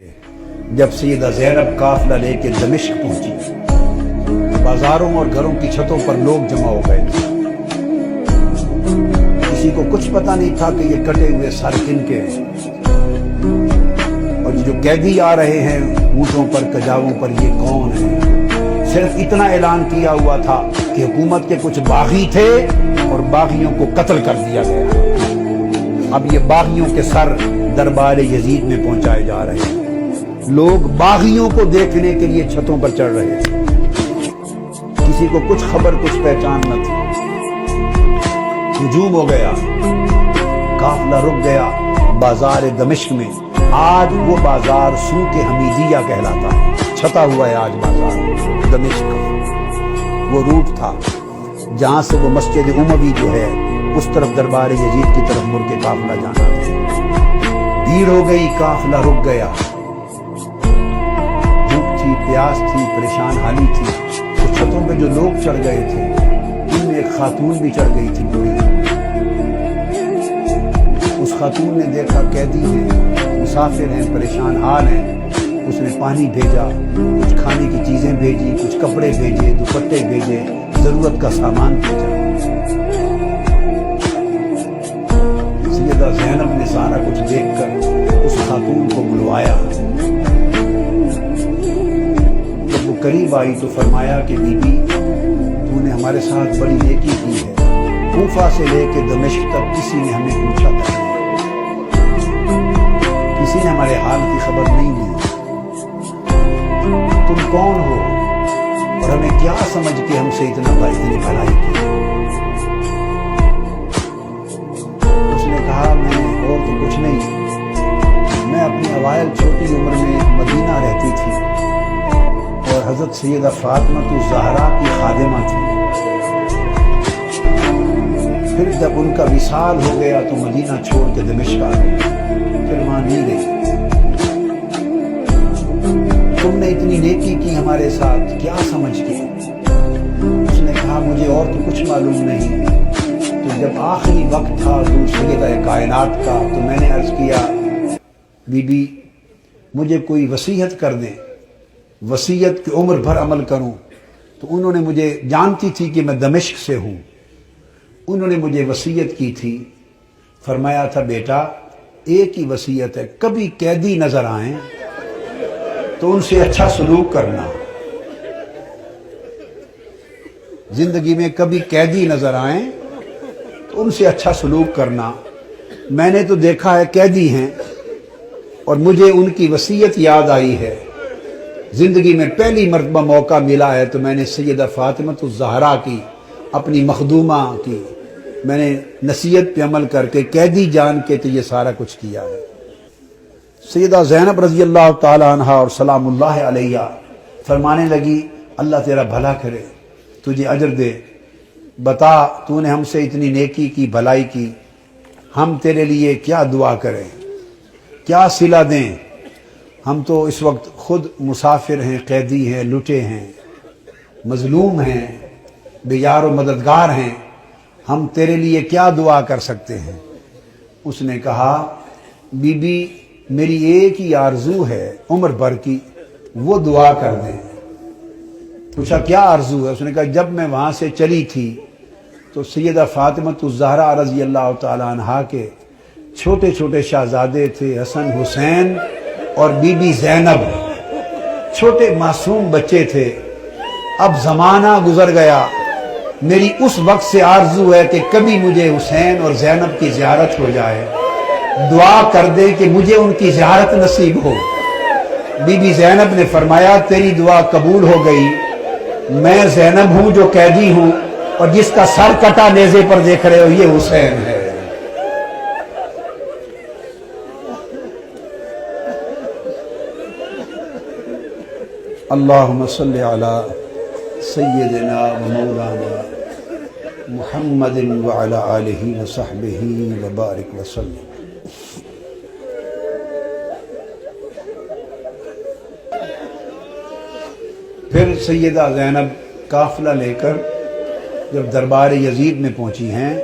जब सैयदा ज़ैनब काफिला लेके दमिश्क पहुंची, बाजारों और घरों की छतों पर लोग जमा हो गए थे। किसी को कुछ पता नहीं था कि ये कटे हुए सर किनके हैं और जो कैदी आ रहे हैं ऊँटों पर, कजावों पर, ये कौन है। सिर्फ इतना ऐलान किया हुआ था कि हुकूमत के कुछ बागी थे और बागियों को कत्ल कर दिया गया। अब ये बागियों के सर दरबार यजीद में पहुंचाए जा रहे हैं। लोग बागियों को देखने के लिए छतों पर चढ़ रहे थे। किसी को कुछ खबर, कुछ पहचान न थी। हुजूम हो गया, काफिला रुक गया बाजार दमिश्क में। आज वो बाजार सूक हमीदिया कहलाता है। छता हुआ है आज बाजार दमिश्क। वो रूट था जहां से वो मस्जिद उमवी जो है उस तरफ दरबार यजीद की तरफ मुड़ के काफिला जाना था। भीड़ हो गई, काफिला रुक गया। प्यास थी, परेशान हाली थी। तो छतों पे जो लोग चढ़ गए थे उनमें एक खातून भी चढ़ गई थी बूढ़ी। उस खातून ने देखा कैदी हैं, मुसाफिर हैं, परेशान हाल हैं। उसने पानी भेजा, कुछ खाने की चीजें भेजी, कुछ कपड़े भेजे, दुपट्टे भेजे, जरूरत का सामान भेजा। सैयदा ज़ैनब ने सारा कुछ देखकर उस खातून को बुलवाया। करीब आई तो फरमाया कि बीबी, तूने हमारे साथ बड़ी नेकी की है। कूफा से लेके दमिश्क तक किसी ने हमें पूछा था, किसी ने हमारे हाल की खबर नहीं ली। तुम कौन हो और हमें क्या समझ के हमसे इतनी भलाई की। उसने कहा, मैं और तो कुछ नहीं, मैं अपनी अवाइल छोटी उम्र में मदीना रहती थी और हजरत सैयदा फातिमा ज़हरा की खादिमा थी। फिर जब उनका विसाल हो गया तो मदीना छोड़ के दमिश्क आ गई। फिर वहां नहीं रही। तुमने इतनी नेकी की हमारे साथ, क्या समझ के। उसने कहा, मुझे और तो कुछ मालूम नहीं। तो जब आखिरी वक्त था तो सैयदा कायनात का, तो मैंने अर्ज किया, बीबी मुझे कोई वसीयत कर दें, वसीयत की उम्र भर अमल करूं। तो उन्होंने मुझे, जानती थी कि मैं दमिश्क से हूं, उन्होंने मुझे वसीयत की थी। फरमाया था, बेटा एक ही वसीयत है, कभी कैदी नजर आए तो उनसे अच्छा सलूक करना। जिंदगी में कभी कैदी नजर आए तो उनसे अच्छा सलूक करना। मैंने तो देखा है कैदी हैं और मुझे उनकी वसीयत याद आई है। जिंदगी में पहली मर्तबा मौका मिला है तो मैंने सैयदा फातिमा ज़हरा की, अपनी मखदूमा की, मैंने नसीहत पे अमल करके कैदी जान के तो ये सारा कुछ किया है। सैयदा ज़ैनब रज़ी अल्लाह ताला अन्हा और सलामुल्लाह अलैहा फरमाने लगी, अल्लाह तेरा भला करे, तुझे अजर दे। बता, तूने हमसे इतनी नेकी की, भलाई की, हम तेरे लिए क्या दुआ करें, क्या सिला दें। हम तो इस वक्त खुद मुसाफिर हैं, कैदी हैं, लुटे हैं, मजलूम हैं, बेयार व मददगार हैं। हम तेरे लिए क्या दुआ कर सकते हैं। उसने कहा, बीबी मेरी एक ही आरजू है उम्र भर की, वो दुआ कर दें। पूछा, क्या आरजू है। उसने कहा, जब मैं वहां से चली थी तो सैयदा फातिमा ज़हरा रज़ी अल्लाह ताला अन्हा के छोटे छोटे शहजादे थे, हसन हुसैन और बीबी ज़ैनब, छोटे मासूम बच्चे थे। अब जमाना गुजर गया, मेरी उस वक्त से आरजू है कि कभी मुझे हुसैन और ज़ैनब की ज़ियारत हो जाए। दुआ कर दे कि मुझे उनकी ज़ियारत नसीब हो। बीबी ज़ैनब ने फरमाया, तेरी दुआ कबूल हो गई। मैं ज़ैनब हूं जो कैदी हूं और जिसका सर कटा नेज़े पर देख रहे हो ये हुसैन है। अल्लाहुम्मा सल्ली अला सय्यिदिना व मौलाना मुहम्मदिन व अला आलिहि व सहबिहि व बारिक व सल्लिम। फिर सैयदा ज़ैनब काफिला लेकर जब दरबार यजीद में पहुंची हैं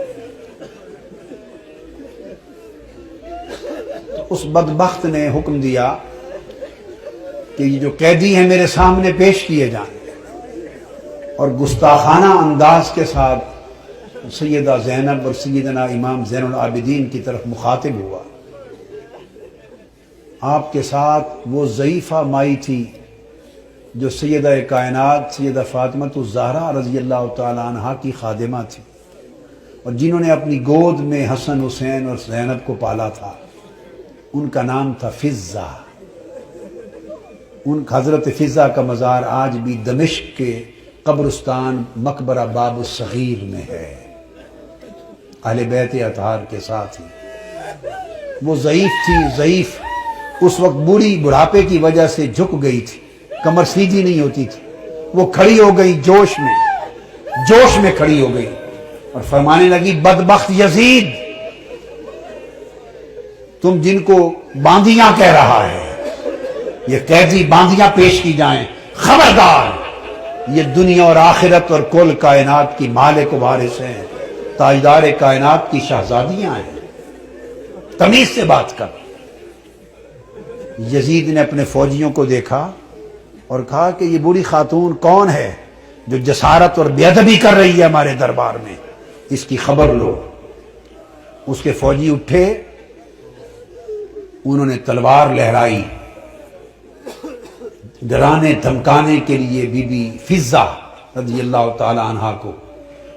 तो उस बदबख्त ने हुक्म दिया کہ یہ جو قیدی ہیں میرے سامنے پیش کیے جائیں، اور گستاخانہ انداز کے ساتھ سیدہ زینب اور سیدنا امام زین العابدین کی طرف مخاطب ہوا۔ آپ کے ساتھ وہ ضعیفہ مائی تھی جو سیدہ کائنات سیدہ فاطمہ الزہرا رضی اللہ تعالی عنہا کی خادمہ تھی، اور جنہوں نے اپنی گود میں حسن حسین اور زینب کو پالا تھا۔ ان کا نام تھا فضہ۔ ان حضرت فضہ کا مزار آج بھی دمشق کے قبرستان مقبرہ باب الصغیر میں ہے، اہل بیت اطہار کے ساتھ ہی۔ وہ ضعیف تھی، ضعیف، اس وقت بوڑھی بڑھاپے کی وجہ سے جھک گئی تھی، کمر سیدھی نہیں ہوتی تھی۔ وہ کھڑی ہو گئی جوش میں کھڑی ہو گئی اور فرمانے لگی، بدبخت یزید، تم جن کو باندیاں کہہ رہا ہے، یہ قیدی باندیاں پیش کی جائیں، خبردار، یہ دنیا اور آخرت اور کل کائنات کی مالک و وارث ہیں، تاجدار کائنات کی شہزادیاں ہیں، تمیز سے بات کر۔ یزید نے اپنے فوجیوں کو دیکھا اور کہا کہ یہ بوڑھی خاتون کون ہے جو جسارت اور بے ادبی کر رہی ہے ہمارے دربار میں، اس کی خبر لو۔ اس کے فوجی اٹھے، انہوں نے تلوار لہرائی، ڈرانے دھمکانے کے لیے بی بی فضہ رضی اللہ تعالی عنہا کو۔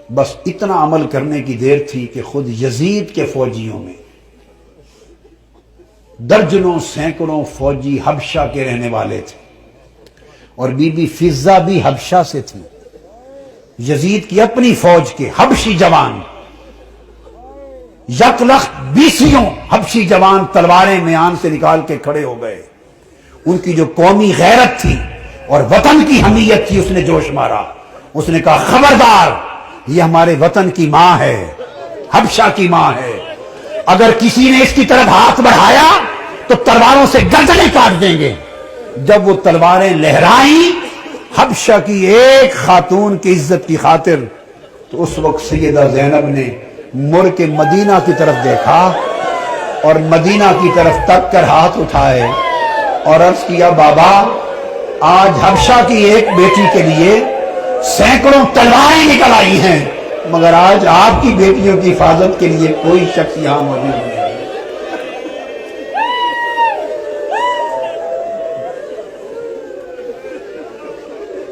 بس اتنا عمل کرنے کی دیر تھی کہ خود یزید کے فوجیوں میں درجنوں سینکڑوں فوجی حبشہ کے رہنے والے تھے، اور بی بی فضہ بھی حبشہ سے تھی۔ یزید کی اپنی فوج کے حبشی جوان، یک لخت 20 حبشی جوان تلواریں میان سے نکال کے کھڑے ہو گئے۔ ان کی جو قومی غیرت تھی اور وطن کی حمیت تھی، اس نے جوش مارا۔ اس نے کہا، خبردار، یہ ہمارے وطن کی ماں ہے، حبشہ کی ماں ہے، اگر کسی نے اس کی طرف ہاتھ بڑھایا تو تلواروں سے گردنیں کاٹ دیں گے۔ جب وہ تلواریں لہرائیں حبشہ کی ایک خاتون کی عزت کی خاطر، تو اس وقت سیدہ زینب نے مڑ کے مدینہ کی طرف دیکھا اور مدینہ کی طرف تک کر ہاتھ اٹھائے اور عرض کیا، بابا، آج حبشہ کی ایک بیٹی کے لیے سینکڑوں تلواریں نکل آئی ہیں، مگر آج آپ کی بیٹیوں کی حفاظت کے لیے کوئی شخص یہاں موجود نہیں۔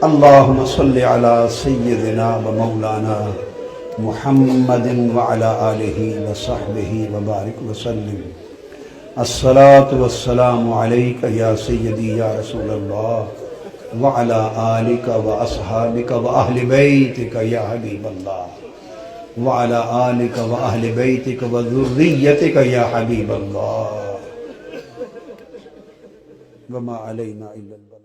اللہم صلی علی سیدنا و مولانا محمد وعلی آلہ وصحبہ وبارک وسلم۔ الصلاة والسلام علیکہ یا سیدی یا رسول اللہ وعلی آلکہ و اصحابکہ و اہل بیتکہ یا حبیب اللہ وعلی آلکہ و اہل بیتکہ و ذریتکہ یا حبیب اللہ وما علینا الا اللہ۔